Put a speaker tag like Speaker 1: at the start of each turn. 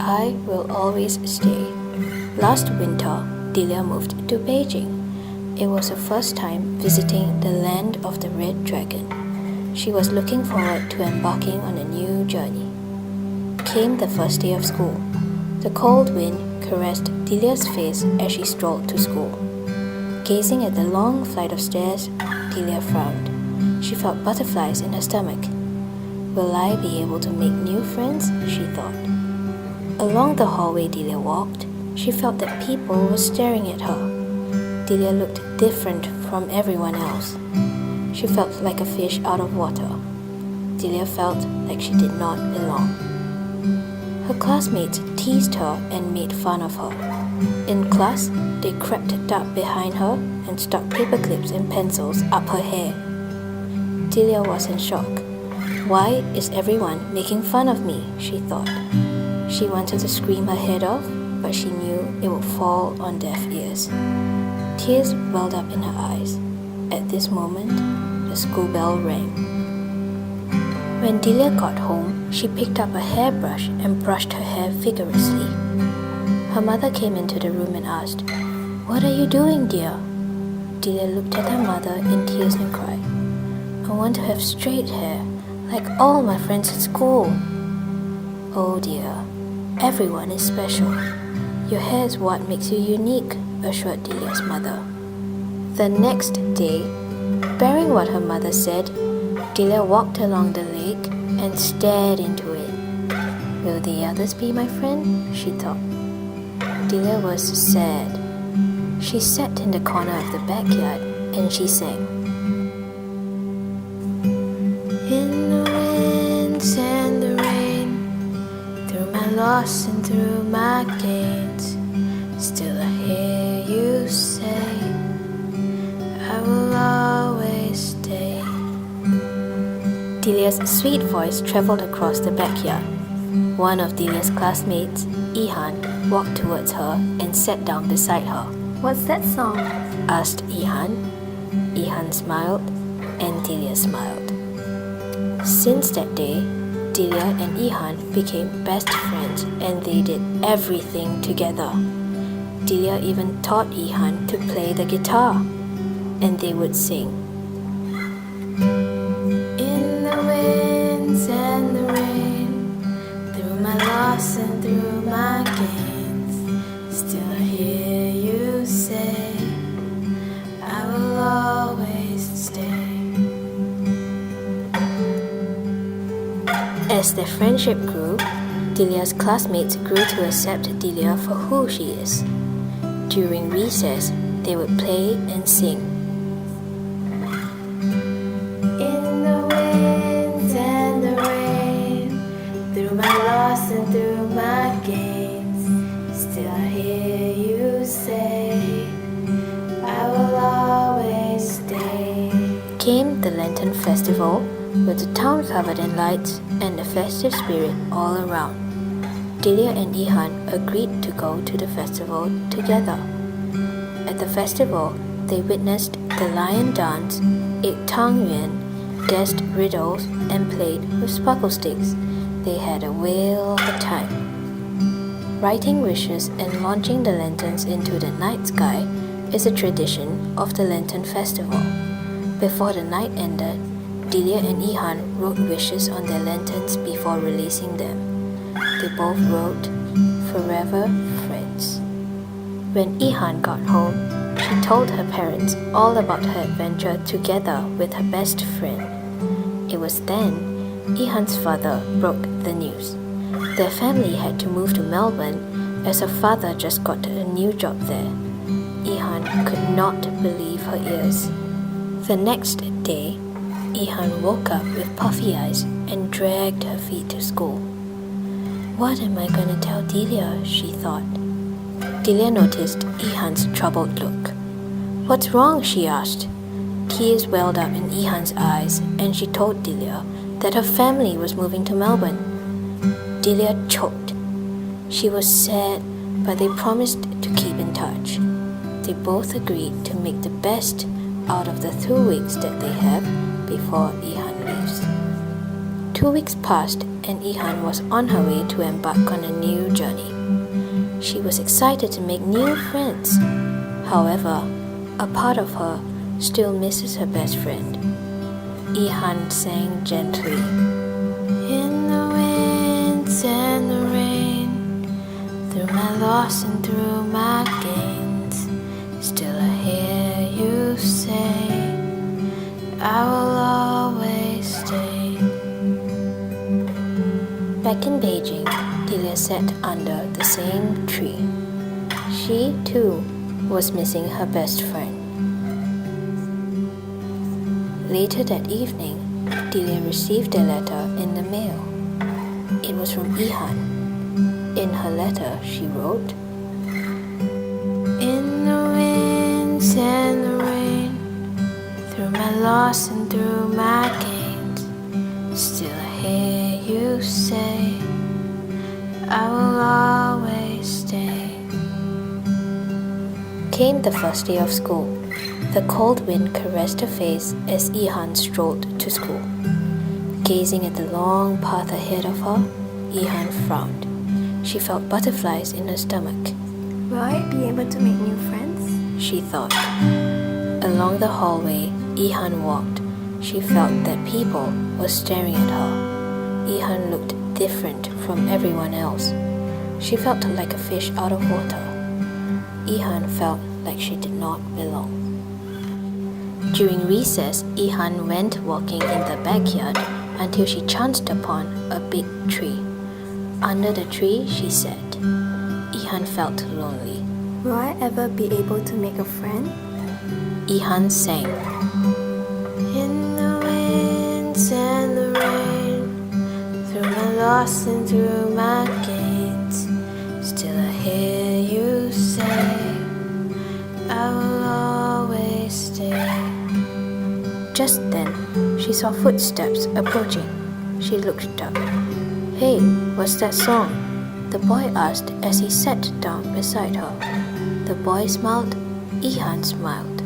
Speaker 1: I will always stay. Last winter, Delia moved to Beijing. It was her first time visiting the land of the Red Dragon. She was looking forward to embarking on a new journey. Came the first day of school. The cold wind caressed Delia's face as she strolled to school. Gazing at the long flight of stairs, Delia frowned. She felt butterflies in her stomach. Will I be able to make new friends? She thought. Along the hallway Delia walked, she felt that people were staring at her. Delia looked different from everyone else. She felt like a fish out of water. Delia felt like she did not belong. Her classmates teased her and made fun of her. In class, they crept up behind her and stuck paper clips and pencils up her hair. Delia was in shock. Why is everyone making fun of me? She thought. She wanted to scream her head off, but she knew it would fall on deaf ears. Tears welled up in her eyes. At this moment, the school bell rang. When Delia got home, she picked up a hairbrush and brushed her hair vigorously. Her mother came into the room and asked, "What are you doing, dear?" Delia looked at her mother in tears and cried, "I want to have straight hair, like all my friends at school." "Oh dear, everyone is special. Your hair is what makes you unique," assured Delia's mother. The next day, bearing what her mother said, Delia walked along the lake and stared into it. Will the others be my friend? She thought. Delia was sad. She sat in the corner of the backyard and she sang. In the winds and the rain, through my loss and through my gains, still I hear you say, I will always stay. Delia's sweet voice traveled across the backyard. One of Delia's classmates, Ihan, walked towards her and sat down beside her.
Speaker 2: What's that song?
Speaker 1: Asked Ihan. Ihan smiled and Delia smiled. Since that day, Delia and Ihan became best friends and they did everything together. Delia even taught Ihan to play the guitar, and they would sing. In the winds and the rain, through my loss and through my gains, still I hear you say, I will always stay. As their friendship grew, Delia's classmates grew to accept Delia for who she is. During recess, they would play and sing. In the winds and the rain, through my loss and through my gains, still I hear you say, I will always stay. Came the Lantern Festival, with the town covered in lights and the festive spirit all around. Delia and Ihan agreed to go to the festival together. At the festival, they witnessed the lion dance, ate tang yuan, guessed riddles, and played with sparkle sticks. They had a whale of a time. Writing wishes and launching the lanterns into the night sky is a tradition of the Lantern Festival. Before the night ended, Delia and Ihan wrote wishes on their lanterns before releasing them. They both wrote, "Forever Friends." When Ihan got home, she told her parents all about her adventure together with her best friend. It was then Ihan's father broke the news. Their family had to move to Melbourne as her father just got a new job there. Ihan could not believe her ears. The next day, Ihan woke up with puffy eyes and dragged her feet to school. What am I going to tell Delia? She thought. Delia noticed Ihan's troubled look. What's wrong? She asked. Tears welled up in Ihan's eyes and she told Delia that her family was moving to Melbourne. Delia choked. She was sad, but they promised to keep in touch. They both agreed to make the best out of the 2 weeks that they have before Ihan leaves. 2 weeks passed and Ihan was on her way to embark on a new journey. She was excited to make new friends. However, a part of her still misses her best friend. Ihan sang gently. In the winds and the rain, through my loss and through my gains, still I hear you say, I will always stay. Back in Beijing, Delia sat under the same tree. She, too, was missing her best friend. Later that evening, Delia received a letter in the mail. It was from Ihan. In her letter, she wrote, In the winds and the rain, through my loss and through my gains, still I hear you say, I will always stay. Came the first day of school. The cold wind caressed her face as Ihan strolled to school. Gazing at the long path ahead of her, Ihan frowned. She felt butterflies in her stomach.
Speaker 2: Will I be able to make new friends?
Speaker 1: She thought. Along the hallway Ihan walked, she felt that people were staring at her. Ihan looked different from everyone else. She felt like a fish out of water. Ihan felt like she did not belong. During recess, Ihan went walking in the backyard until she chanced upon a big tree. Under the tree, she sat. Ihan felt lonely.
Speaker 2: Will I ever be able to make a friend?
Speaker 1: Ihan sang. In the winds and the rain, through my loss and through my gains, still I hear you say, I will always stay. Just then, she saw footsteps approaching. She looked up. Hey, what's that song? The boy asked as he sat down beside her. The boy smiled. Ihan smiled.